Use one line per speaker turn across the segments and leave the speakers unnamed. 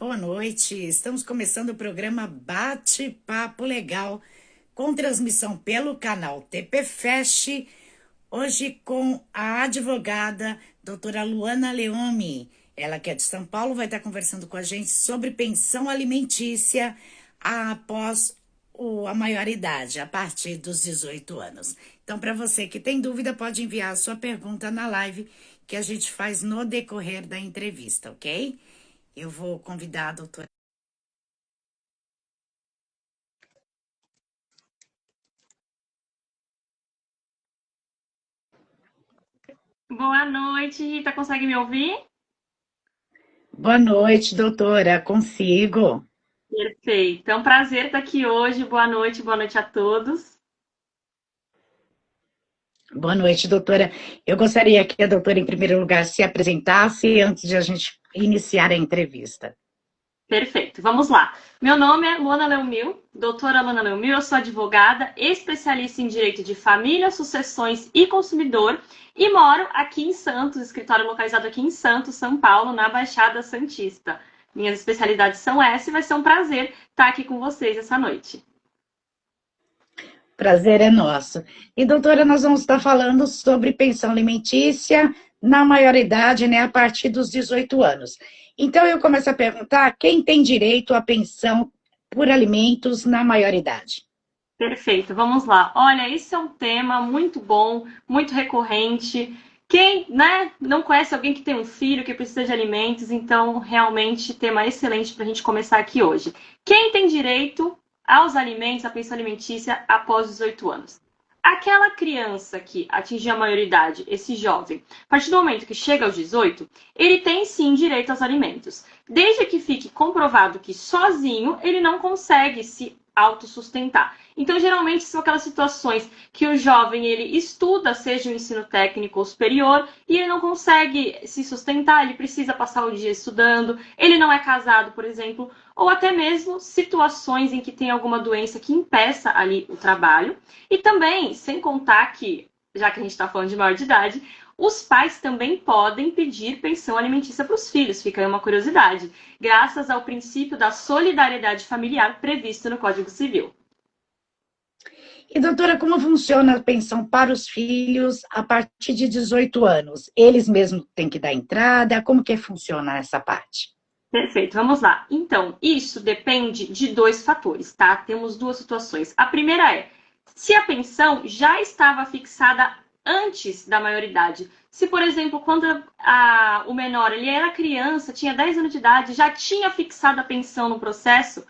Boa noite. Estamos começando o programa Bate-Papo Legal, com transmissão pelo canal TP Fest, hoje com a advogada doutora Luana Leome. Ela que é de São Paulo, vai estar conversando com a gente sobre pensão alimentícia após a maioridade, a partir dos 18 anos. Então, para você que tem dúvida, pode enviar a sua pergunta na live que a gente faz no decorrer da entrevista, ok? Eu vou convidar a doutora.
Boa noite, Rita. Consegue me ouvir?
Boa noite, doutora. Consigo.
Perfeito. É um prazer estar aqui hoje. Boa noite a todos.
Boa noite, doutora. Eu gostaria que a doutora, em primeiro lugar, se apresentasse antes de a gente iniciar a entrevista.
Perfeito, vamos lá. Meu nome é Luana Leumil, doutora Luana Leumil, eu sou advogada, especialista em direito de família, sucessões e consumidor e moro aqui em Santos, escritório localizado aqui em Santos, São Paulo, na Baixada Santista. Minhas especialidades são essas e vai ser um prazer estar aqui com vocês essa noite.
Prazer é nosso. E, doutora, nós vamos estar falando sobre pensão alimentícia na maioridade, né, a partir dos 18 anos. Então, eu começo a perguntar quem tem direito à pensão por alimentos na maioridade.
Perfeito, vamos lá. Olha, esse é um tema muito bom, muito recorrente. Quem, né, não conhece alguém que tem um filho que precisa de alimentos, então realmente tema excelente para a gente começar aqui hoje. Quem tem direito aos alimentos, à pensão alimentícia após os 18 anos? Aquela criança que atingiu a maioridade, esse jovem, a partir do momento que chega aos 18, ele tem sim direito aos alimentos. Desde que fique comprovado que sozinho ele não consegue se autossustentar. Então, geralmente, são aquelas situações que o jovem ele estuda, seja o ensino técnico ou superior, e ele não consegue se sustentar, ele precisa passar o dia estudando, ele não é casado, por exemplo, ou até mesmo situações em que tem alguma doença que impeça ali o trabalho. E também, sem contar que, já que a gente está falando de maior de idade, os pais também podem pedir pensão alimentícia para os filhos, fica aí uma curiosidade, graças ao princípio da solidariedade familiar previsto no Código Civil.
E, doutora, como funciona a pensão para os filhos a partir de 18 anos? Eles mesmos têm que dar entrada? Como que funciona essa parte?
Perfeito, vamos lá. Então, isso depende de dois fatores, tá? Temos duas situações. A primeira é se a pensão já estava fixada antes da maioridade. Se, por exemplo, quando o menor ele era criança, tinha 10 anos de idade, já tinha fixado a pensão no processo,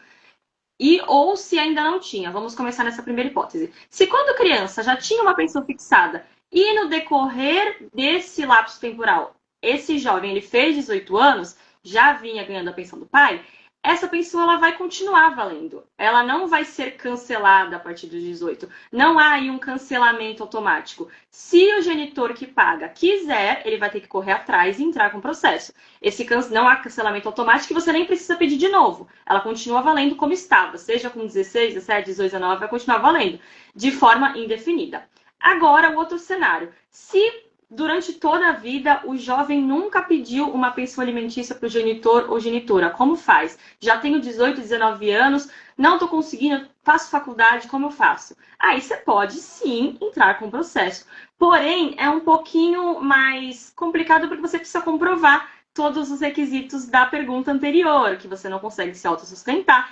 e ou se ainda não tinha. Vamos começar nessa primeira hipótese. Se quando criança já tinha uma pensão fixada e no decorrer desse lapso temporal, esse jovem ele fez 18 anos, já vinha ganhando a pensão do pai, essa pensão ela vai continuar valendo. Ela não vai ser cancelada a partir dos 18. Não há aí um cancelamento automático. Se o genitor que paga quiser, ele vai ter que correr atrás e entrar com o processo. Não há cancelamento automático e você nem precisa pedir de novo. Ela continua valendo como estava, seja com 16, 17, 18, 19, vai continuar valendo, de forma indefinida. Agora, o outro cenário. Se durante toda a vida o jovem nunca pediu uma pensão alimentícia para o genitor ou genitora, como faz? Já tenho 18, 19 anos, não estou conseguindo, faço faculdade, como eu faço? Aí você pode sim entrar com o processo. Porém, é um pouquinho mais complicado porque você precisa comprovar todos os requisitos da pergunta anterior, que você não consegue se autossustentar,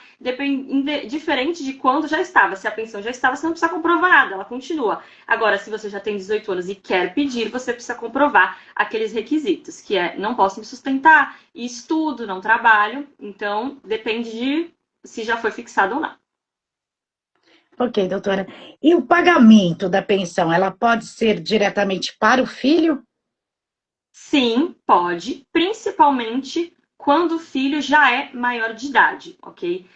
diferente de quando já estava. Se a pensão já estava, você não precisa comprovar nada, ela continua. Agora, se você já tem 18 anos e quer pedir, você precisa comprovar aqueles requisitos, que é não posso me sustentar, estudo, não trabalho. Então, depende de se já foi fixado ou não.
Ok, doutora. E o pagamento da pensão, ela pode ser diretamente para o filho?
Sim, pode, principalmente quando o filho já é maior de idade, ok?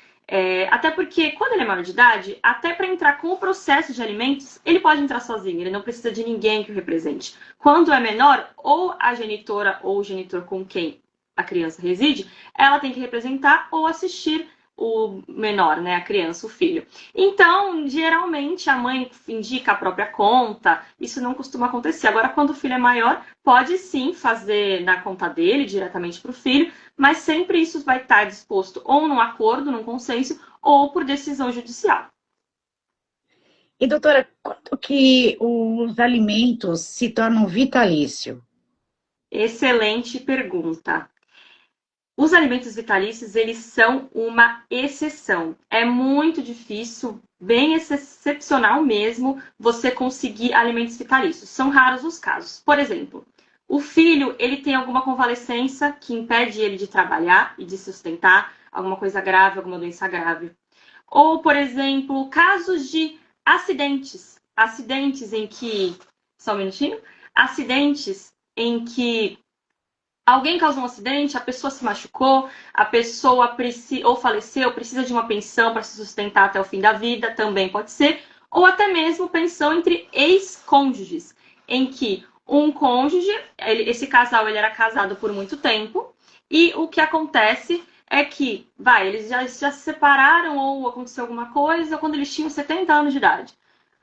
Até porque, quando ele é maior de idade, até para entrar com o processo de alimentos, ele pode entrar sozinho, ele não precisa de ninguém que o represente. Quando é menor, ou a genitora ou o genitor com quem a criança reside, ela tem que representar ou assistir o menor, né, a criança, o filho. Então, geralmente, a mãe indica a própria conta, isso não costuma acontecer. Agora, quando o filho é maior, pode sim fazer na conta dele, diretamente para o filho, mas sempre isso vai estar disposto ou num acordo, num consenso, ou por decisão judicial.
E, doutora, quando que os alimentos se tornam vitalício?
Excelente pergunta. Os alimentos vitalícios, eles são uma exceção. É muito difícil, bem excepcional mesmo, você conseguir alimentos vitalícios. São raros os casos. Por exemplo, o filho, ele tem alguma convalescença que impede ele de trabalhar e de sustentar alguma coisa grave, alguma doença grave. Ou, por exemplo, casos de acidentes. Acidentes em que... Só um minutinho. Acidentes em que alguém causou um acidente, a pessoa se machucou, a pessoa ou faleceu, precisa de uma pensão para se sustentar até o fim da vida, também pode ser. Ou até mesmo pensão entre ex-cônjuges, em que um cônjuge, esse casal ele era casado por muito tempo, e o que acontece é que, eles já se separaram ou aconteceu alguma coisa quando eles tinham 70 anos de idade.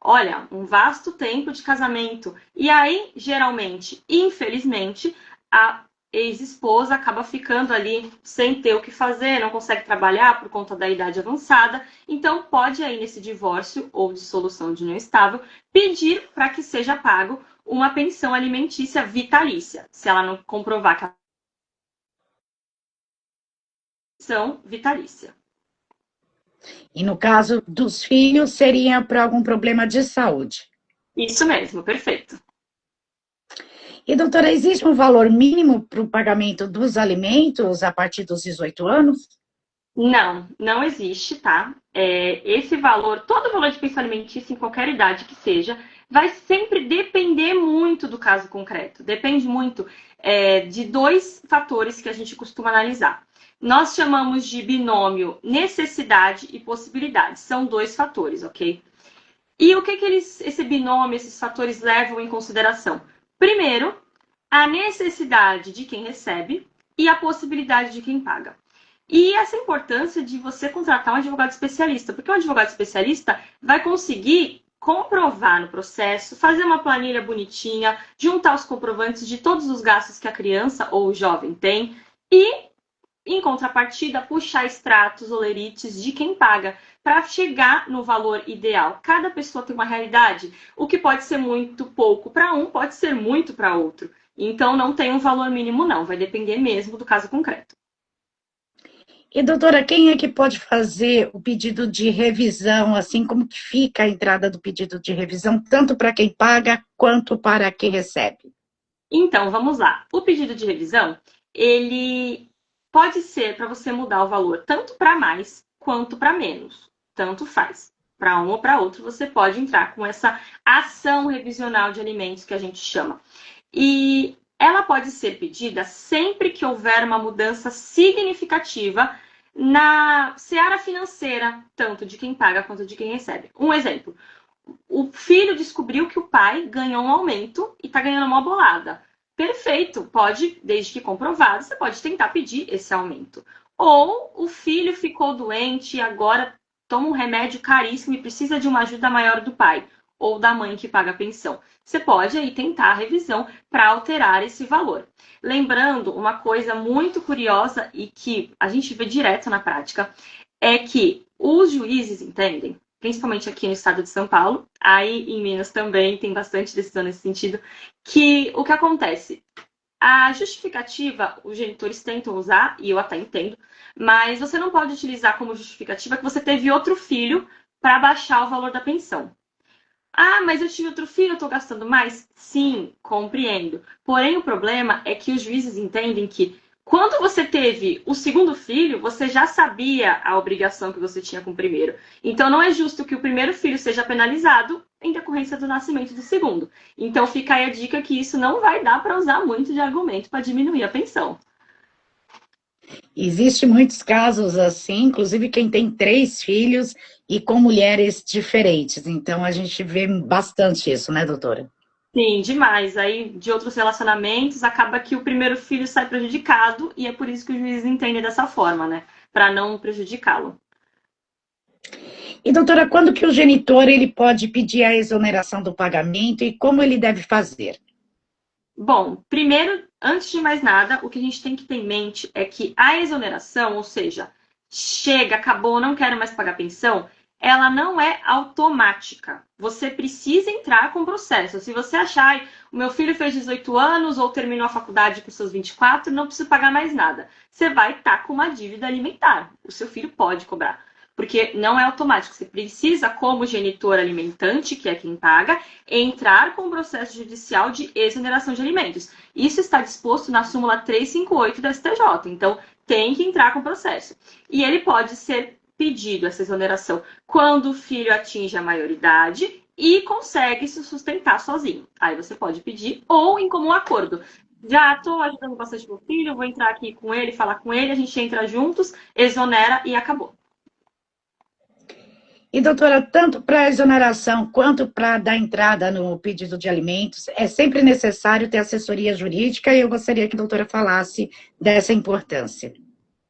Olha, um vasto tempo de casamento. E aí, geralmente, infelizmente, a ex-esposa acaba ficando ali sem ter o que fazer, não consegue trabalhar por conta da idade avançada. Então, pode aí, nesse divórcio ou dissolução de união estável, pedir para que seja pago uma pensão alimentícia vitalícia, se ela não comprovar que a pensão vitalícia.
E no caso dos filhos, seria por algum problema de saúde.
Isso mesmo, perfeito.
E, doutora, existe um valor mínimo para o pagamento dos alimentos a partir dos 18 anos?
Não, não existe, tá? Esse valor, todo valor de pensão alimentícia, em qualquer idade que seja, vai sempre depender muito do caso concreto. Depende muito de dois fatores que a gente costuma analisar. Nós chamamos de binômio necessidade e possibilidade. São dois fatores, ok? E o que esse binômio, esses fatores levam em consideração? Primeiro, a necessidade de quem recebe e a possibilidade de quem paga. E essa importância de você contratar um advogado especialista, porque o advogado especialista vai conseguir comprovar no processo, fazer uma planilha bonitinha, juntar os comprovantes de todos os gastos que a criança ou o jovem tem e, em contrapartida, puxar extratos, olerites de quem paga para chegar no valor ideal. Cada pessoa tem uma realidade. O que pode ser muito pouco para um, pode ser muito para outro. Então, não tem um valor mínimo, não. Vai depender mesmo do caso concreto.
E, doutora, quem é que pode fazer o pedido de revisão, assim como que fica a entrada do pedido de revisão, tanto para quem paga quanto para quem recebe?
Então, vamos lá. O pedido de revisão, ele pode ser para você mudar o valor tanto para mais quanto para menos. Tanto faz. Para um ou para outro, você pode entrar com essa ação revisional de alimentos que a gente chama. E ela pode ser pedida sempre que houver uma mudança significativa na seara financeira, tanto de quem paga quanto de quem recebe. Um exemplo: o filho descobriu que o pai ganhou um aumento e está ganhando uma bolada. Perfeito, pode, desde que comprovado, você pode tentar pedir esse aumento. Ou o filho ficou doente e agora toma um remédio caríssimo e precisa de uma ajuda maior do pai ou da mãe que paga a pensão. Você pode aí tentar a revisão para alterar esse valor. Lembrando, uma coisa muito curiosa e que a gente vê direto na prática, é que os juízes entendem, principalmente aqui no estado de São Paulo, aí em Minas também tem bastante decisão nesse sentido, que o que acontece? A justificativa, os genitores tentam usar, e eu até entendo, mas você não pode utilizar como justificativa que você teve outro filho para baixar o valor da pensão. Ah, mas eu tive outro filho, eu estou gastando mais? Sim, compreendo. Porém, o problema é que os juízes entendem que quando você teve o segundo filho, você já sabia a obrigação que você tinha com o primeiro. Então, não é justo que o primeiro filho seja penalizado em decorrência do nascimento do segundo. Então, fica aí a dica que isso não vai dar para usar muito de argumento para diminuir a pensão.
Existem muitos casos assim, inclusive quem tem 3 filhos e com mulheres diferentes. Então, a gente vê bastante isso, né, doutora?
Sim, demais. Aí, de outros relacionamentos, acaba que o primeiro filho sai prejudicado e é por isso que o juiz entende dessa forma, né? Para não prejudicá-lo.
E, doutora, quando que o genitor ele pode pedir a exoneração do pagamento e como ele deve fazer?
Bom, primeiro, antes de mais nada, o que a gente tem que ter em mente é que a exoneração, ou seja, chega, acabou, não quero mais pagar pensão, ela não é automática. Você precisa entrar com o processo. Se você achar, "Ai, o meu filho fez 18 anos ou terminou a faculdade com seus 24, não precisa pagar mais nada. Você vai estar com uma dívida alimentar. O seu filho pode cobrar. Porque não é automático. Você precisa, como genitor alimentante, que é quem paga, entrar com o processo judicial de exoneração de alimentos. Isso está disposto na súmula 358 da STJ. Então, tem que entrar com o processo. E ele pode ser pedido, essa exoneração, quando o filho atinge a maioridade e consegue se sustentar sozinho. Aí você pode pedir, ou em comum acordo. Já estou ajudando bastante meu filho, vou entrar aqui com ele, falar com ele, a gente entra juntos, exonera e acabou.
E, doutora, tanto para a exoneração quanto para dar entrada no pedido de alimentos, é sempre necessário ter assessoria jurídica e eu gostaria que a doutora falasse dessa importância.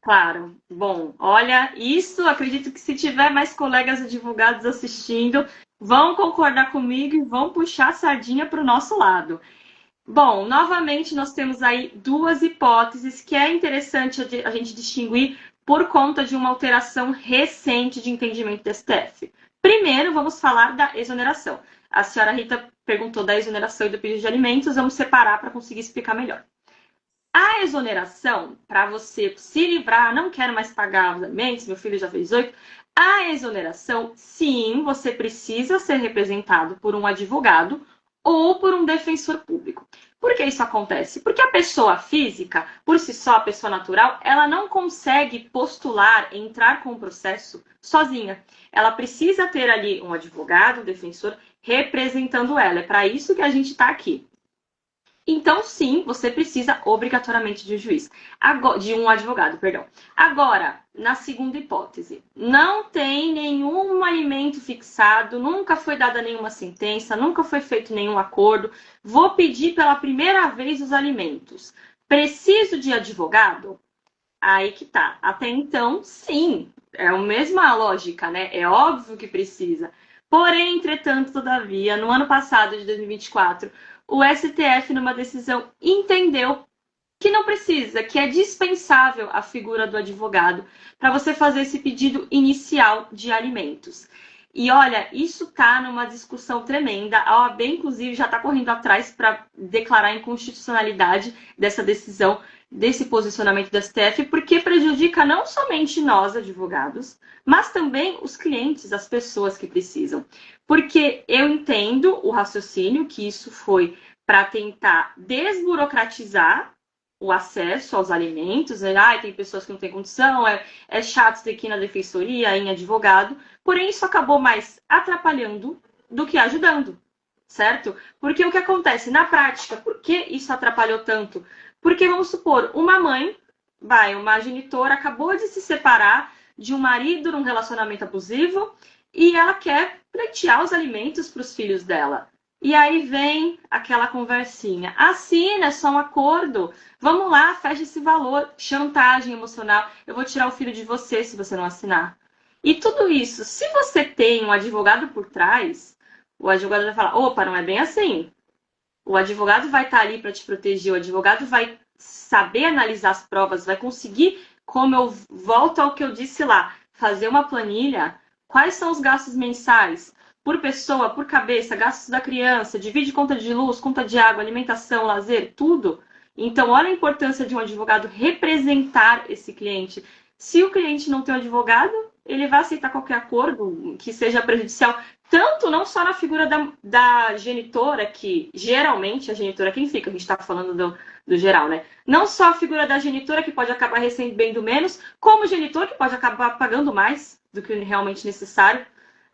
Claro. Bom, olha, isso acredito que se tiver mais colegas advogados assistindo, vão concordar comigo e vão puxar a sardinha para o nosso lado. Bom, novamente nós temos aí duas hipóteses que é interessante a gente distinguir por conta de uma alteração recente de entendimento do STF. Primeiro, vamos falar da exoneração. A senhora Rita perguntou da exoneração e do pedido de alimentos, vamos separar para conseguir explicar melhor. A exoneração, para você se livrar, não quero mais pagar os alimentos, meu filho já fez 18. A exoneração, sim, você precisa ser representado por um advogado ou por um defensor público. Por que isso acontece? Porque a pessoa física, por si só, a pessoa natural, ela não consegue postular, entrar com o processo sozinha. Ela precisa ter ali um advogado, um defensor, representando ela. É para isso que a gente está aqui. Então, sim, você precisa obrigatoriamente de um juiz, de um advogado, perdão. Agora, na segunda hipótese, não tem nenhum alimento fixado, nunca foi dada nenhuma sentença, nunca foi feito nenhum acordo. Vou pedir pela primeira vez os alimentos. Preciso de advogado? Aí que tá. Até então, sim, é a mesma lógica, né? É óbvio que precisa. Porém, entretanto, todavia, no ano passado, de 2024, o STF, numa decisão, entendeu que não precisa, que é dispensável a figura do advogado para você fazer esse pedido inicial de alimentos. E olha, isso está numa discussão tremenda. A OAB, inclusive, já está correndo atrás para declarar a inconstitucionalidade dessa decisão, desse posicionamento do STF, porque prejudica não somente nós, advogados, mas também os clientes, as pessoas que precisam. Porque eu entendo o raciocínio que isso foi para tentar desburocratizar o acesso aos alimentos, né? Tem pessoas que não têm condição, é chato ter que ir na defensoria, em advogado, porém isso acabou mais atrapalhando do que ajudando, certo? Porque o que acontece na prática, por que isso atrapalhou tanto? Porque, vamos supor, uma mãe, uma genitora, acabou de se separar de um marido num relacionamento abusivo e ela quer pleitear os alimentos para os filhos dela. E aí vem aquela conversinha. Assina, é só um acordo. Vamos lá, fecha esse valor. Chantagem emocional. Eu vou tirar o filho de você se você não assinar. E tudo isso, se você tem um advogado por trás, o advogado vai falar, opa, não é bem assim. O advogado vai estar ali para te proteger, o advogado vai saber analisar as provas, vai conseguir, como eu volto ao que eu disse lá, fazer uma planilha. Quais são os gastos mensais? Por pessoa, por cabeça, gastos da criança, divide conta de luz, conta de água, alimentação, lazer, tudo. Então, olha a importância de um advogado representar esse cliente. Se o cliente não tem um advogado, ele vai aceitar qualquer acordo que seja prejudicial, tanto não só na figura da genitora, que geralmente a genitora é quem fica, a gente está falando do geral, né? Não só a figura da genitora, que pode acabar recebendo menos, como o genitor, que pode acabar pagando mais do que realmente necessário.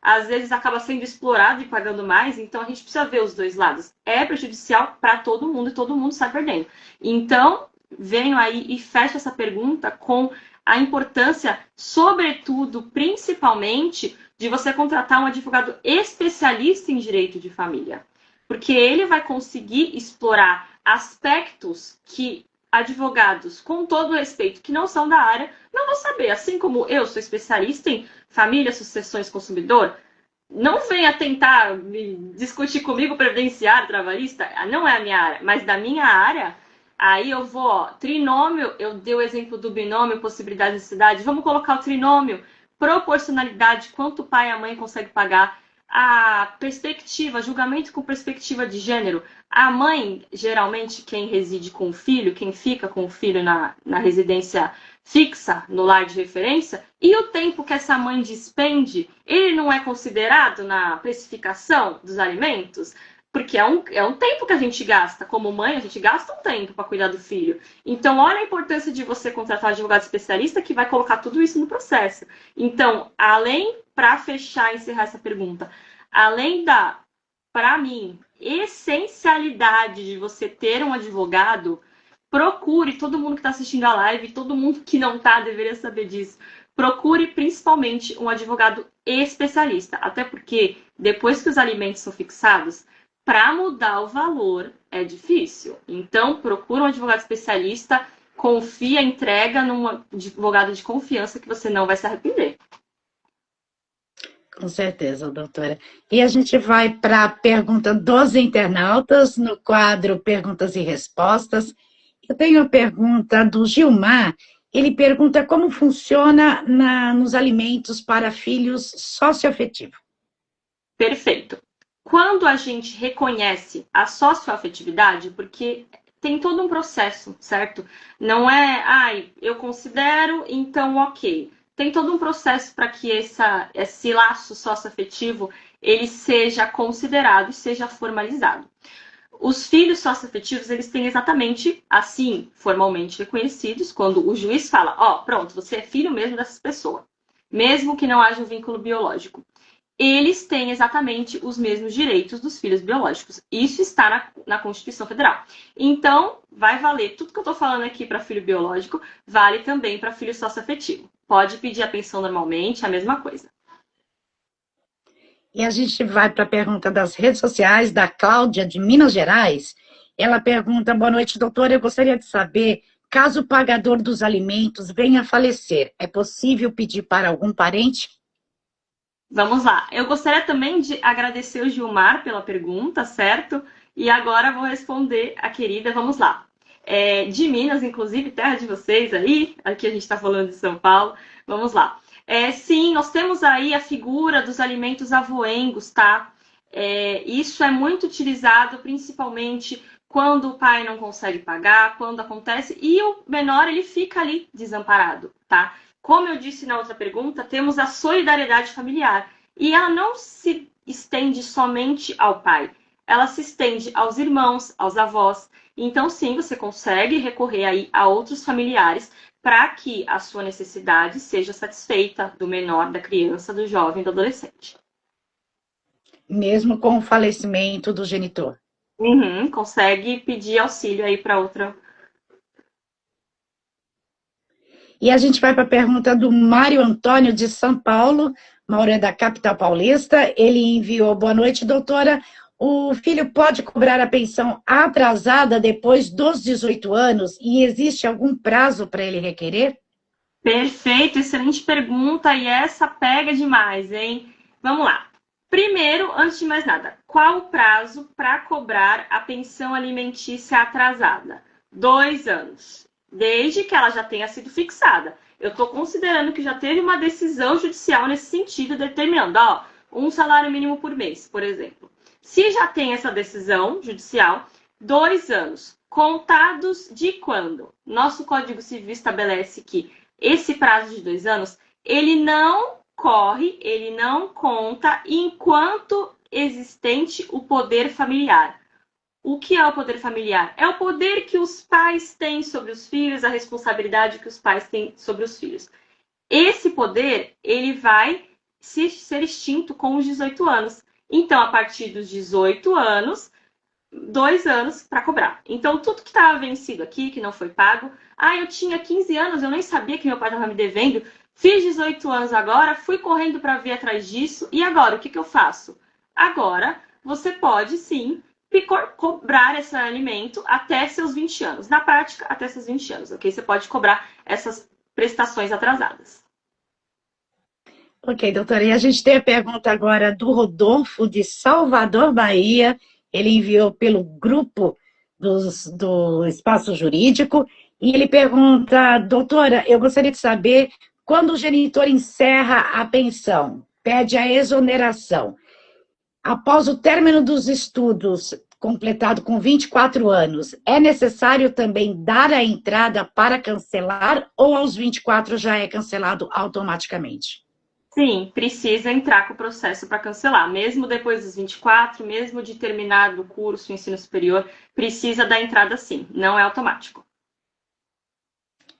Às vezes acaba sendo explorado e pagando mais, então a gente precisa ver os dois lados. É prejudicial para todo mundo e todo mundo sai perdendo. Então, venho aí e fecho essa pergunta com a importância, sobretudo, principalmente, de você contratar um advogado especialista em direito de família. porque ele vai conseguir explorar aspectos que advogados, com todo o respeito, que não são da área, não vão saber. Assim como eu sou especialista em família, sucessões, consumidor, não venha tentar discutir comigo previdenciário, trabalhista, não é a minha área, mas da minha área, aí eu vou, ó, trinômio, eu dei o exemplo do binômio, possibilidade de necessidade, vamos colocar o trinômio, proporcionalidade, quanto o pai e a mãe conseguem pagar, a perspectiva, julgamento com perspectiva de gênero. A mãe, geralmente, quem reside com o filho, quem fica com o filho na residência fixa, no lar de referência, e o tempo que essa mãe despende, ele não é considerado na precificação dos alimentos? Porque é um tempo que a gente gasta. Como mãe, a gente gasta um tempo para cuidar do filho. Então, olha a importância de você contratar um advogado especialista que vai colocar tudo isso no processo. Então, além, para fechar e encerrar essa pergunta, além da, para mim, essencialidade de você ter um advogado, procure, todo mundo que está assistindo a live, todo mundo que não está deveria saber disso. Procure principalmente um advogado especialista, até porque depois que os alimentos são fixados, para mudar o valor é difícil. Então, procura um advogado especialista, confia, entrega num advogado de confiança que você não vai se arrepender.
Com certeza, doutora. E a gente vai para a pergunta dos internautas, no quadro Perguntas e Respostas. Eu tenho a pergunta do Gilmar. Ele pergunta como funciona nos alimentos para filhos socioafetivos.
Perfeito. Quando a gente reconhece a socioafetividade, porque tem todo um processo, certo? Não é, ai, eu considero, então ok. Tem todo um processo para que esse laço socioafetivo ele seja considerado e seja formalizado. Os filhos socioafetivos, eles têm exatamente assim, formalmente reconhecidos, quando o juiz fala, ó, pronto, você é filho mesmo dessas pessoas, mesmo que não haja um vínculo biológico. Eles têm exatamente os mesmos direitos dos filhos biológicos. Isso está na Constituição Federal. Então, vai valer tudo que eu estou falando aqui para filho biológico, vale também para filho socioafetivo. Pode pedir a pensão normalmente, a mesma coisa.
E a gente vai para a pergunta das redes sociais, da Cláudia, de Minas Gerais. Ela pergunta, boa noite, doutora, eu gostaria de saber, caso o pagador dos alimentos venha a falecer, é possível pedir para algum parente?
Vamos lá. Eu gostaria também de agradecer o Gilmar pela pergunta, certo? E agora vou responder a querida, vamos lá. De Minas, inclusive, terra de vocês aí, aqui a gente está falando de São Paulo, vamos lá. Sim, nós temos aí a figura dos alimentos avoengos, tá? Isso é muito utilizado, principalmente quando o pai não consegue pagar, quando acontece, e o menor ele fica ali desamparado, tá? Como eu disse na outra pergunta, temos a solidariedade familiar. E ela não se estende somente ao pai. Ela se estende aos irmãos, aos avós. Então, sim, você consegue recorrer aí a outros familiares para que a sua necessidade seja satisfeita do menor, da criança, do jovem, do adolescente.
Mesmo com o falecimento do genitor.
Consegue pedir auxílio aí para outra.
E a gente vai para a pergunta do Mário Antônio de São Paulo, Mauro é da capital paulista. Ele enviou, boa noite, doutora. O filho pode cobrar a pensão atrasada depois dos 18 anos e existe algum prazo para ele requerer?
Perfeito, excelente pergunta e essa pega demais, hein? Vamos lá. Primeiro, antes de mais nada, qual o prazo para cobrar a pensão alimentícia atrasada? 2 anos, desde que ela já tenha sido fixada. Eu estou considerando que já teve uma decisão judicial nesse sentido, determinando, ó, um salário mínimo por mês, por exemplo. Se já tem essa decisão judicial, 2 anos, contados de quando? Nosso Código Civil estabelece que esse prazo de 2 anos, ele não corre, ele não conta enquanto existente o poder familiar. O que é o poder familiar? É o poder que os pais têm sobre os filhos, a responsabilidade que os pais têm sobre os filhos. Esse poder, ele vai ser extinto com os 18 anos. Então, a partir dos 18 anos, 2 anos para cobrar. Então, tudo que estava vencido aqui, que não foi pago, eu tinha 15 anos, eu nem sabia que meu pai estava me devendo, fiz 18 anos agora, fui correndo para ver atrás disso, e agora, o que eu faço? Agora, você pode, sim, cobrar esse alimento até seus 20 anos. Na prática, até seus 20 anos, ok? Você pode cobrar essas prestações atrasadas.
Ok, doutora. E a gente tem a pergunta agora do Rodolfo, de Salvador, Bahia. Ele enviou pelo grupo do Espaço Jurídico. E ele pergunta, doutora, eu gostaria de saber quando o genitor encerra a pensão, pede a exoneração. Após o término dos estudos, completado com 24 anos, é necessário também dar a entrada para cancelar ou aos 24 já é cancelado automaticamente?
Sim, precisa entrar com o processo para cancelar. Mesmo depois dos 24, mesmo de terminado o curso, o ensino superior, precisa da entrada sim, não é automático.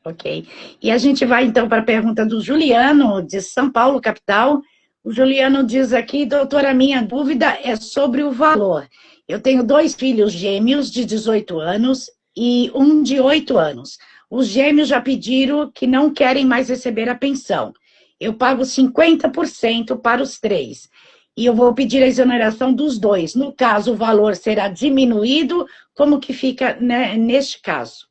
Ok. E a gente vai então para a pergunta do Juliano, de São Paulo, capital. O Juliano diz aqui, doutora, minha dúvida é sobre o valor. Eu tenho 2 filhos gêmeos de 18 anos e um de 8 anos. Os gêmeos já pediram que não querem mais receber a pensão. Eu pago 50% para os 3. E eu vou pedir a exoneração dos 2. No caso, o valor será diminuído. Como que fica, né, neste caso?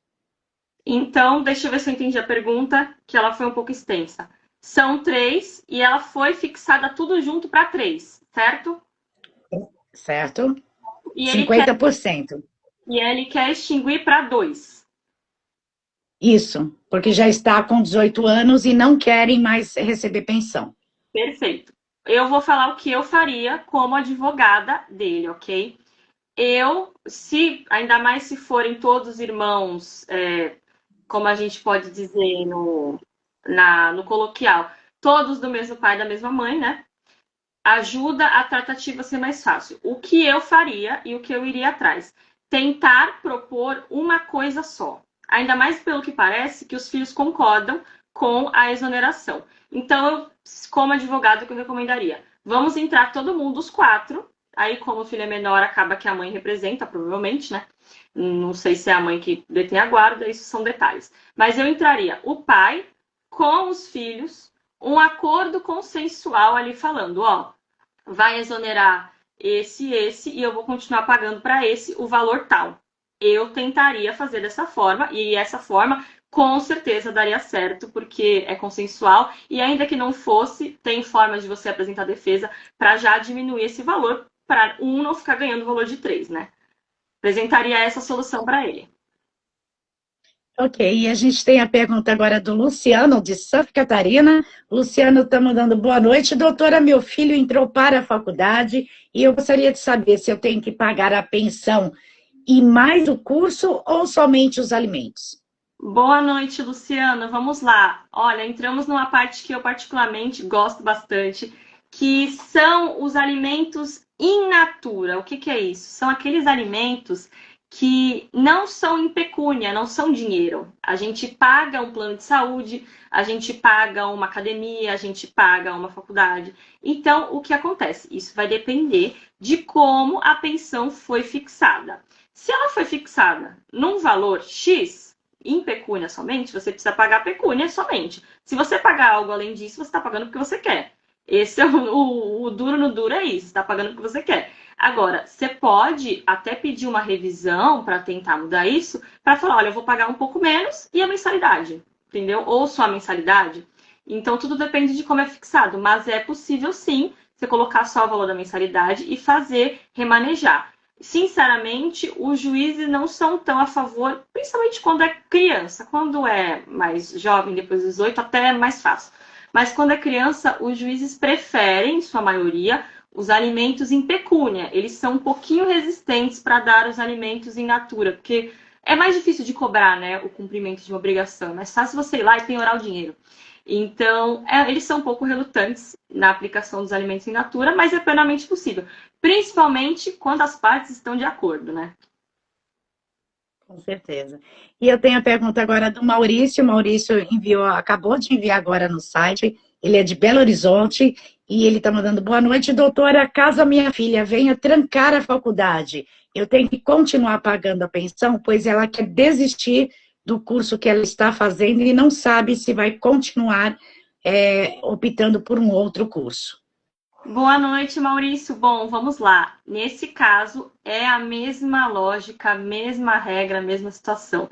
Então, deixa eu ver se eu entendi a pergunta, que ela foi um pouco extensa. São 3 e ela foi fixada tudo junto para 3, certo?
Certo?
E ele quer,
50%.
e ele quer extinguir para 2.
Isso, porque já está com 18 anos e não querem mais receber pensão.
Perfeito. Eu vou falar o que eu faria como advogada dele, ok? Ainda mais se forem todos irmãos, como a gente pode dizer no coloquial, todos do mesmo pai e da mesma mãe, né? Ajuda a tratativa a ser mais fácil. O que eu faria e o que eu iria atrás? Tentar propor uma coisa só. Ainda mais pelo que parece que os filhos concordam com a exoneração. Então, eu, como advogado, que eu recomendaria? Vamos entrar todo mundo, os 4. Aí, como o filho é menor, acaba que a mãe representa, provavelmente, né? Não sei se é a mãe que detém a guarda, isso são detalhes. Mas eu entraria o pai com os filhos, um acordo consensual ali falando, ó, vai exonerar esse, e eu vou continuar pagando para esse o valor tal. Eu tentaria fazer dessa forma, e essa forma com certeza daria certo, porque é consensual, e ainda que não fosse, tem forma de você apresentar defesa para já diminuir esse valor, para um não ficar ganhando o valor de 3, né? Apresentaria essa solução para ele.
Ok, e a gente tem a pergunta agora do Luciano, de Santa Catarina. O Luciano está mandando boa noite. Doutora, meu filho entrou para a faculdade e eu gostaria de saber se eu tenho que pagar a pensão e mais o curso ou somente os alimentos?
Boa noite, Luciana. Vamos lá. Olha, entramos numa parte que eu particularmente gosto bastante, que são os alimentos in natura. O que que é isso? São aqueles alimentos que não são em pecúnia, não são dinheiro. A gente paga um plano de saúde, a gente paga uma academia, a gente paga uma faculdade. Então, o que acontece? Isso vai depender de como a pensão foi fixada. Se ela foi fixada num valor X, em pecúnia somente, você precisa pagar pecúnia somente. Se você pagar algo além disso, você está pagando porque você quer. Esse é o duro no duro, é isso, você está pagando porque você quer. Agora, você pode até pedir uma revisão para tentar mudar isso, para falar, olha, eu vou pagar um pouco menos e a mensalidade, entendeu? Ou só a mensalidade. Então, tudo depende de como é fixado, mas é possível sim você colocar só o valor da mensalidade e fazer remanejar. Sinceramente, os juízes não são tão a favor, principalmente quando é criança. Quando é mais jovem, depois dos 18, até é mais fácil. Mas quando é criança, os juízes preferem, em sua maioria, os alimentos em pecúnia. Eles são um pouquinho resistentes para dar os alimentos em natura, porque é mais difícil de cobrar, né, o cumprimento de uma obrigação. É mais fácil você ir lá e penhorar o dinheiro. Então, eles são um pouco relutantes na aplicação dos alimentos em natura, mas é plenamente possível. Principalmente quando as partes estão de acordo, né?
Com certeza. E eu tenho a pergunta agora do Maurício. O Maurício enviou, acabou de enviar agora no site. Ele é de Belo Horizonte e ele está mandando boa noite, doutora. Caso a minha filha venha trancar a faculdade, eu tenho que continuar pagando a pensão, pois ela quer desistir do curso que ela está fazendo e não sabe se vai continuar optando por um outro curso.
Boa noite, Maurício. Bom, vamos lá. Nesse caso, é a mesma lógica, a mesma regra, a mesma situação.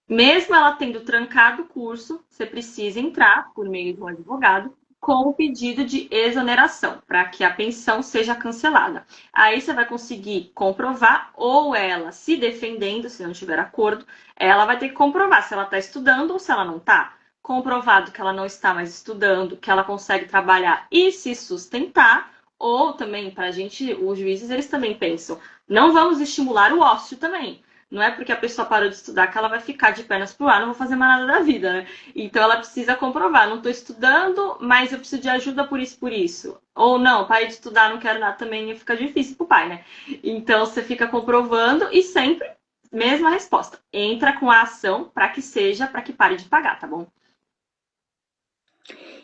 Mesmo ela tendo trancado o curso, você precisa entrar por meio de um advogado com o pedido de exoneração, para que a pensão seja cancelada. Aí você vai conseguir comprovar, ou ela se defendendo, se não tiver acordo, ela vai ter que comprovar se ela está estudando ou se ela não está. Comprovado que ela não está mais estudando, que ela consegue trabalhar e se sustentar, ou também, para a gente, os juízes, eles também pensam, não vamos estimular o ócio também. Não é porque a pessoa parou de estudar que ela vai ficar de pernas pro ar, não vou fazer mais nada da vida, né? Então ela precisa comprovar, não estou estudando, mas eu preciso de ajuda por isso, por isso. Ou não, parei de estudar, não quero nada também, fica difícil pro pai, né? Então você fica comprovando e sempre, mesma resposta. Entra com a ação para que seja, para que pare de pagar, tá bom?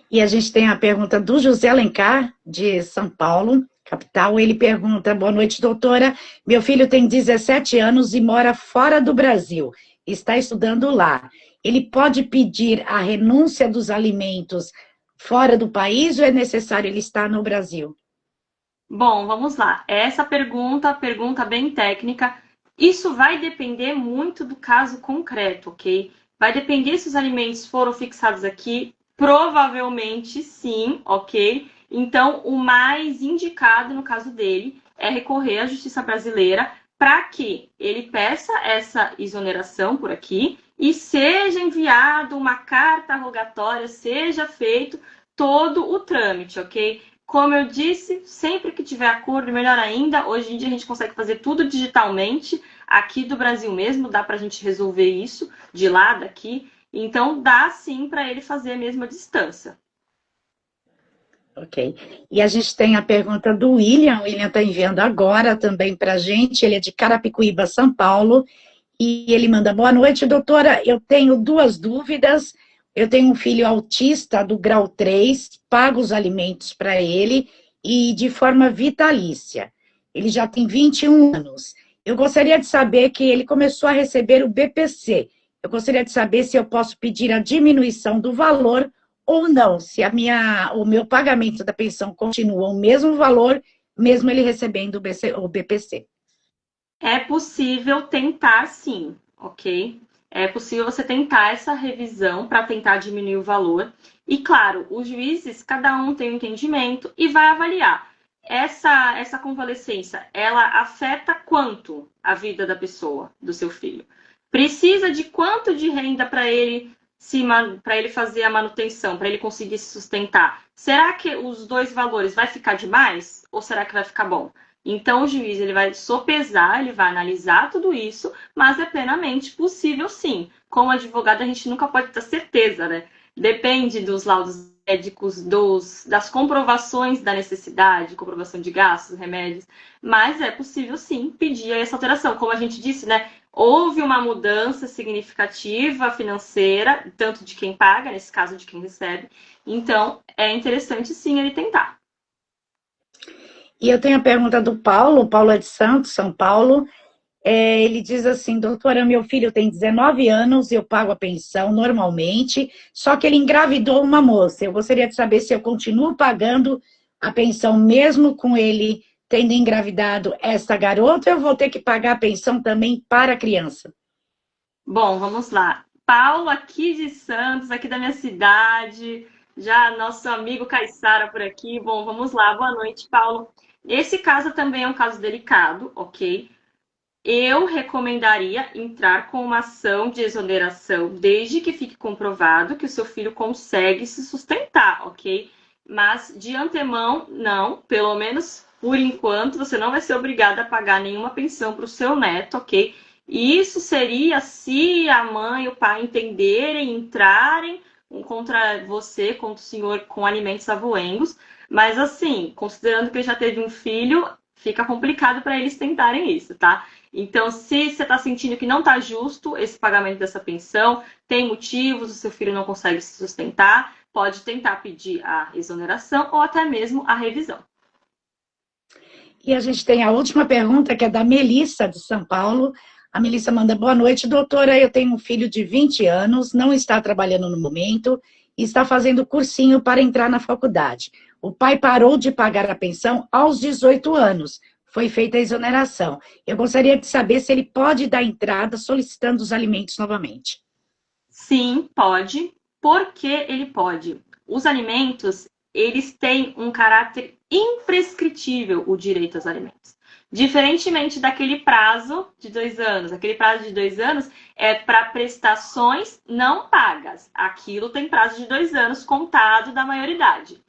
E a gente tem a pergunta do José Alencar, de São Paulo, capital. Ele pergunta: boa noite, doutora. Meu filho tem 17 anos e mora fora do Brasil. Está estudando lá. Ele pode pedir a renúncia dos alimentos fora do país ou é necessário ele estar no Brasil?
Bom, vamos lá. Essa pergunta bem técnica. Isso vai depender muito do caso concreto, ok? Vai depender se os alimentos foram fixados aqui. Provavelmente sim, ok? Então, o mais indicado no caso dele é recorrer à Justiça Brasileira para que ele peça essa exoneração por aqui e seja enviado uma carta rogatória, seja feito todo o trâmite, ok? Como eu disse, sempre que tiver acordo, melhor ainda. Hoje em dia a gente consegue fazer tudo digitalmente, aqui do Brasil mesmo, dá para a gente resolver isso, de lá, daqui. Então, dá sim para ele fazer a mesma distância.
Ok. E a gente tem a pergunta do William. O William está enviando agora também para a gente. Ele é de Carapicuíba, São Paulo. E ele manda: boa noite, doutora. Eu tenho duas dúvidas. Eu tenho um filho autista do grau 3, pago os alimentos para ele e de forma vitalícia. Ele já tem 21 anos. Eu gostaria de saber que ele começou a receber o BPC. Eu gostaria de saber se eu posso pedir a diminuição do valor ou não, se o meu pagamento da pensão continua o mesmo valor, mesmo ele recebendo o BPC.
É possível tentar sim, ok? É possível você tentar essa revisão para tentar diminuir o valor. E claro, os juízes, cada um tem um entendimento e vai avaliar. Essa convalescência, ela afeta quanto a vida da pessoa, do seu filho? Precisa de quanto de renda para ele fazer a manutenção, para ele conseguir se sustentar? Será que os dois valores vai ficar demais ou será que vai ficar bom? Então, o juiz ele vai sopesar, ele vai analisar tudo isso, mas é plenamente possível sim. Como advogado, a gente nunca pode ter certeza, né? Depende dos laudos médicos, das comprovações da necessidade, comprovação de gastos, remédios, mas é possível sim pedir essa alteração. Como a gente disse, né? Houve uma mudança significativa financeira, tanto de quem paga, nesse caso de quem recebe. Então, é interessante sim ele tentar.
E eu tenho a pergunta do Paulo. O Paulo é de Santos, São Paulo. Ele diz assim: doutora, meu filho tem 19 anos, eu pago a pensão normalmente, só que ele engravidou uma moça. Eu gostaria de saber se eu continuo pagando a pensão mesmo com ele tendo engravidado essa garota, ou eu vou ter que pagar a pensão também para a criança?
Bom, vamos lá. Paulo, aqui de Santos, aqui da minha cidade. Já nosso amigo Caissara por aqui. Bom, vamos lá. Boa noite, Paulo. Esse caso também é um caso delicado, ok? Eu recomendaria entrar com uma ação de exoneração, desde que fique comprovado que o seu filho consegue se sustentar, ok? Mas de antemão, não. Pelo menos por enquanto, você não vai ser obrigada a pagar nenhuma pensão para o seu neto, ok? E isso seria se a mãe e o pai entenderem, entrarem contra você, contra o senhor, com alimentos avoengos. Mas assim, considerando que ele já teve um filho, fica complicado para eles tentarem isso, tá? Então, se você está sentindo que não está justo esse pagamento dessa pensão, tem motivos, o seu filho não consegue se sustentar, pode tentar pedir a exoneração ou até mesmo a revisão.
E a gente tem a última pergunta, que é da Melissa, de São Paulo. A Melissa manda boa noite, doutora. Eu tenho um filho de 20 anos, não está trabalhando no momento e está fazendo cursinho para entrar na faculdade. O pai parou de pagar a pensão aos 18 anos. Foi feita a exoneração. Eu gostaria de saber se ele pode dar entrada solicitando os alimentos novamente.
Sim, pode. Por que ele pode? Os alimentos, eles têm um caráter imprescritível, o direito aos alimentos. Diferentemente daquele prazo de 2 anos. Aquele prazo de 2 anos é para prestações não pagas. Aquilo tem prazo de 2 anos contado da maioridade.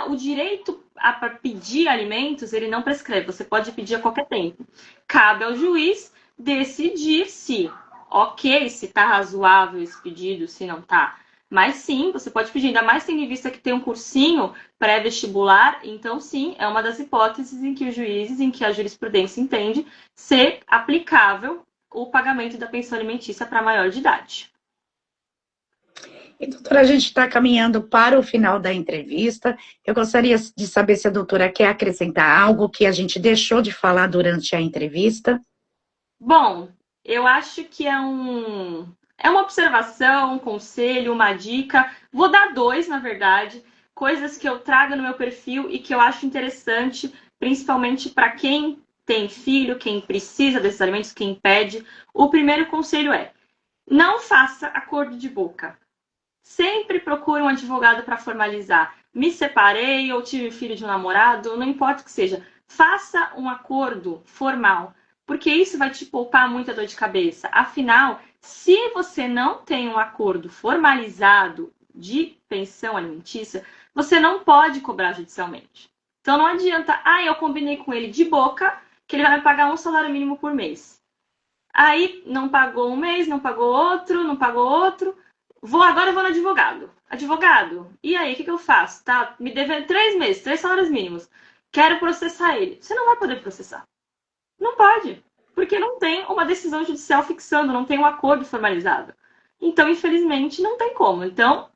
O direito a pedir alimentos, ele não prescreve. Você pode pedir a qualquer tempo. Cabe ao juiz decidir se, ok, se está razoável esse pedido, se não está. Mas sim, você pode pedir, ainda mais tendo em vista que tem um cursinho pré-vestibular, então sim, é uma das hipóteses em que os juízes, em que a jurisprudência entende ser aplicável o pagamento da pensão alimentícia para maior de idade.
E, doutora, a gente está caminhando para o final da entrevista. Eu gostaria de saber se a doutora quer acrescentar algo que a gente deixou de falar durante a entrevista.
Bom, eu acho que é uma observação, um conselho, uma dica. Vou dar 2, na verdade, coisas que eu trago no meu perfil e que eu acho interessante, principalmente para quem tem filho, quem precisa desses alimentos, quem pede. O primeiro conselho é: não faça acordo de boca. Sempre procure um advogado para formalizar. Me separei ou tive filho de um namorado, não importa o que seja. Faça um acordo formal, porque isso vai te poupar muita dor de cabeça. Afinal, se você não tem um acordo formalizado de pensão alimentícia, você não pode cobrar judicialmente. Então não adianta, eu combinei com ele de boca que ele vai me pagar um salário mínimo por mês. Aí não pagou um mês, não pagou outro, não pagou outro. Agora eu vou no advogado. Advogado, e aí, o que eu faço? Tá me devendo 3 meses, 3 salários mínimos. Quero processar ele. Você não vai poder processar. Não pode, porque não tem uma decisão judicial fixando, não tem um acordo formalizado. Então, infelizmente, não tem como. Então,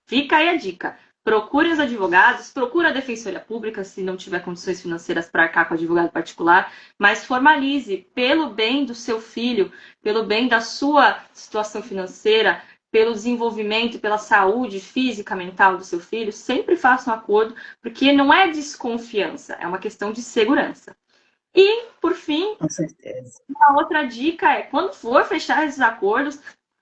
fica aí a dica. Procure os advogados, procure a Defensoria Pública, se não tiver condições financeiras para arcar com advogado particular, mas formalize pelo bem do seu filho, pelo bem da sua situação financeira, pelo desenvolvimento, pela saúde física, mental do seu filho, sempre faça um acordo, porque não é desconfiança, é uma questão de segurança. E, por fim,
Com certeza.
uma outra dica é, quando for fechar esses acordos,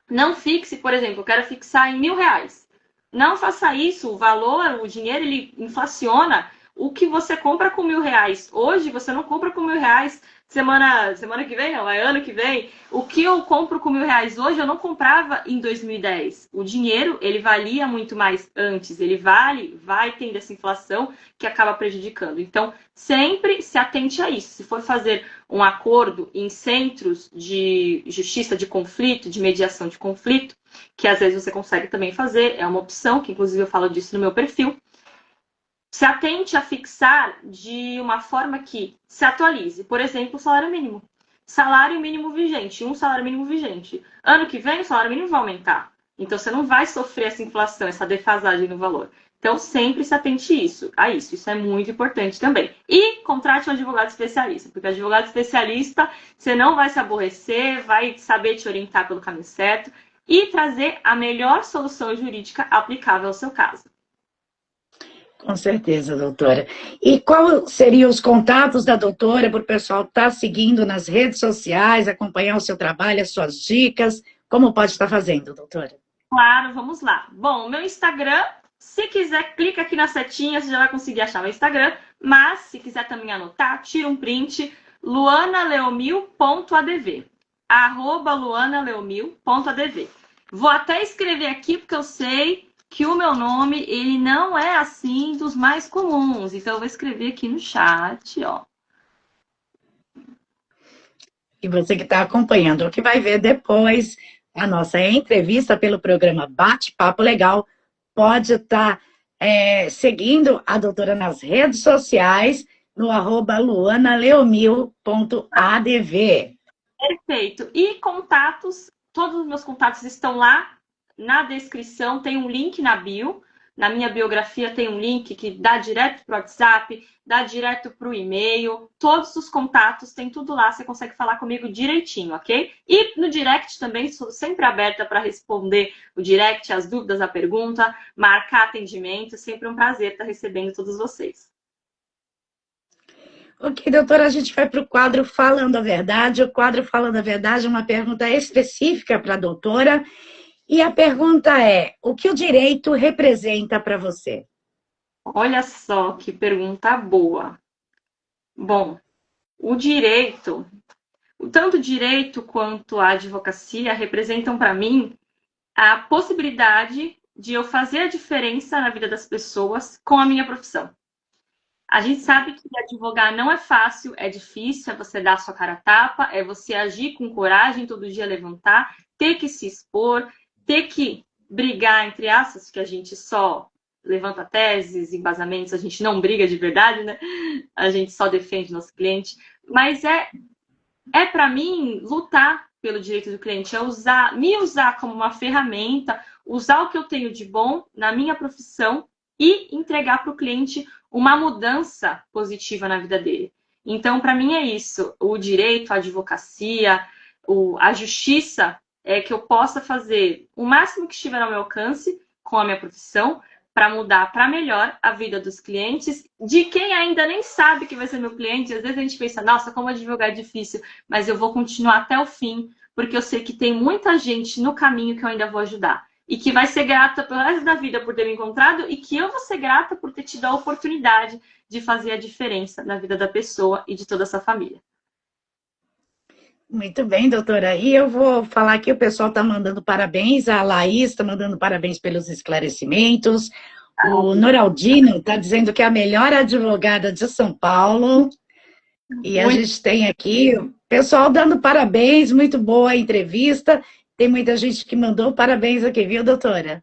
não fixe, por exemplo, eu quero fixar em R$1.000. Não faça isso, o valor, o dinheiro, ele inflaciona. O que você compra com R$1.000 hoje, você não compra com R$1.000 semana que vem, não, é ano que vem. O que eu compro com R$1.000 hoje, eu não comprava em 2010. O dinheiro, ele valia muito mais antes. Ele vai tendo essa inflação que acaba prejudicando. Então, sempre se atente a isso. Se for fazer um acordo em centros de justiça de conflito, de mediação de conflito, que às vezes você consegue também fazer, é uma opção, que inclusive eu falo disso no meu perfil. Se atente a fixar de uma forma que se atualize. Por exemplo, o salário mínimo. Salário mínimo vigente, um salário mínimo vigente. Ano que vem, o salário mínimo vai aumentar. Então, você não vai sofrer essa inflação, essa defasagem no valor. Então, sempre se atente a isso. Isso é muito importante também. E contrate um advogado especialista, porque advogado especialista, você não vai se aborrecer, vai saber te orientar pelo caminho certo e trazer a melhor solução jurídica aplicável ao seu caso.
Com certeza, doutora. E qual seriam os contatos da doutora para o pessoal estar seguindo nas redes sociais, acompanhar o seu trabalho, as suas dicas? Como pode estar fazendo, doutora?
Claro, vamos lá. Bom, meu Instagram, se quiser, clica aqui na setinha, você já vai conseguir achar meu Instagram. Mas, se quiser também anotar, tira um print, luanaleomil.adv. @luanaleomil.adv. Vou até escrever aqui, porque eu sei que o meu nome, ele não é assim dos mais comuns. Então, eu vou escrever aqui no chat, ó.
E você que está acompanhando, ou que vai ver depois a nossa entrevista pelo programa Bate-Papo Legal, pode estar seguindo a doutora nas redes sociais, no @luanaleomil.adv.
Perfeito. E contatos, todos os meus contatos estão lá na descrição, tem um link na bio. Na minha biografia tem um link que dá direto para o WhatsApp, dá direto para o e-mail. Todos os contatos, tem tudo lá, você consegue falar comigo direitinho, ok? E no direct também, sou sempre aberta para responder o direct, as dúvidas, a pergunta, marcar atendimento. Sempre um prazer estar recebendo todos vocês.
Ok, doutora, a gente vai para o quadro Falando a Verdade. O quadro Falando a Verdade é uma pergunta específica para a doutora. E a pergunta é: o que o direito representa para você?
Olha só que pergunta boa. Bom, o direito, tanto o direito quanto a advocacia representam para mim a possibilidade de eu fazer a diferença na vida das pessoas com a minha profissão. A gente sabe que advogar não é fácil, é difícil, é você dar a sua cara a tapa, é você agir com coragem, todo dia levantar, ter que se expor, ter que brigar, entre aspas, que a gente só levanta teses, embasamentos, a gente não briga de verdade, né? A gente só defende nosso cliente. Mas é para mim, lutar pelo direito do cliente, é me usar como uma ferramenta, usar o que eu tenho de bom na minha profissão e entregar para o cliente uma mudança positiva na vida dele. Então, para mim é isso. O direito, a advocacia, a justiça é que eu possa fazer o máximo que estiver ao meu alcance com a minha profissão para mudar para melhor a vida dos clientes, de quem ainda nem sabe que vai ser meu cliente. Às vezes a gente pensa, nossa, como advogar é difícil, mas eu vou continuar até o fim, porque eu sei que tem muita gente no caminho que eu ainda vou ajudar. E que vai ser grata pelo resto da vida por ter me encontrado e que eu vou ser grata por ter tido a oportunidade de fazer a diferença na vida da pessoa e de toda essa família.
Muito bem, doutora. E eu vou falar aqui, o pessoal está mandando parabéns, a Laís está mandando parabéns pelos esclarecimentos, o Noraldino está dizendo que é a melhor advogada de São Paulo, e a gente tem aqui o pessoal dando parabéns, muito boa a entrevista, tem muita gente que mandou parabéns aqui, viu, doutora?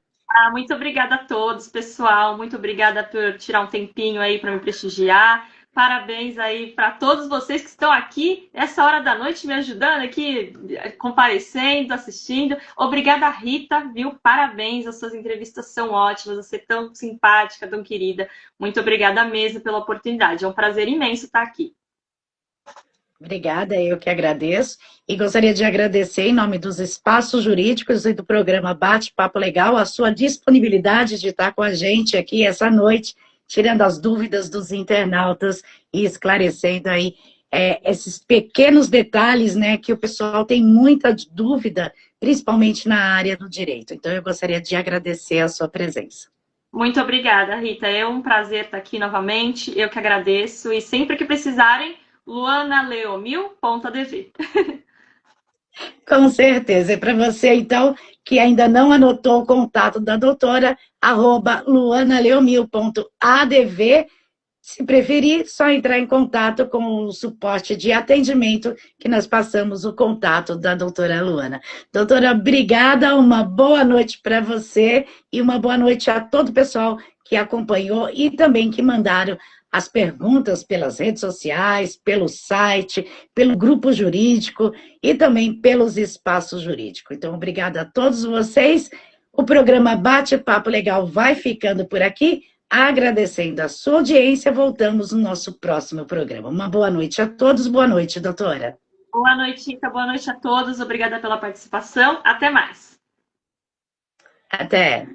Muito obrigada a todos, pessoal, muito obrigada por tirar um tempinho aí para me prestigiar. Parabéns aí para todos vocês que estão aqui essa hora da noite me ajudando aqui, comparecendo, assistindo. Obrigada, Rita, viu? Parabéns, as suas entrevistas são ótimas, você é tão simpática, tão querida. Muito obrigada mesmo pela oportunidade. É um prazer imenso estar aqui.
Obrigada, eu que agradeço. E gostaria de agradecer, em nome dos espaços jurídicos e do programa Bate-Papo Legal, a sua disponibilidade de estar com a gente aqui essa noite, tirando as dúvidas dos internautas e esclarecendo aí esses pequenos detalhes, né, que o pessoal tem muita dúvida, principalmente na área do direito. Então, eu gostaria de agradecer a sua presença.
Muito obrigada, Rita. É um prazer estar aqui novamente. Eu que agradeço. E sempre que precisarem, luanaleomil.adv.
Com certeza. E para você, então, que ainda não anotou o contato da doutora, @luanaleomil.adv. Se preferir, só entrar em contato com o suporte de atendimento, que nós passamos o contato da doutora Luana. Doutora, obrigada, uma boa noite para você e uma boa noite a todo o pessoal que acompanhou e também que mandaram as perguntas pelas redes sociais, pelo site, pelo grupo jurídico e também pelos espaços jurídicos. Então, obrigada a todos vocês. O programa Bate-Papo Legal vai ficando por aqui. Agradecendo a sua audiência, voltamos no nosso próximo programa. Uma boa noite a todos, boa noite, doutora.
Boa noite, Rita, boa noite a todos, obrigada pela participação, até mais.
Até.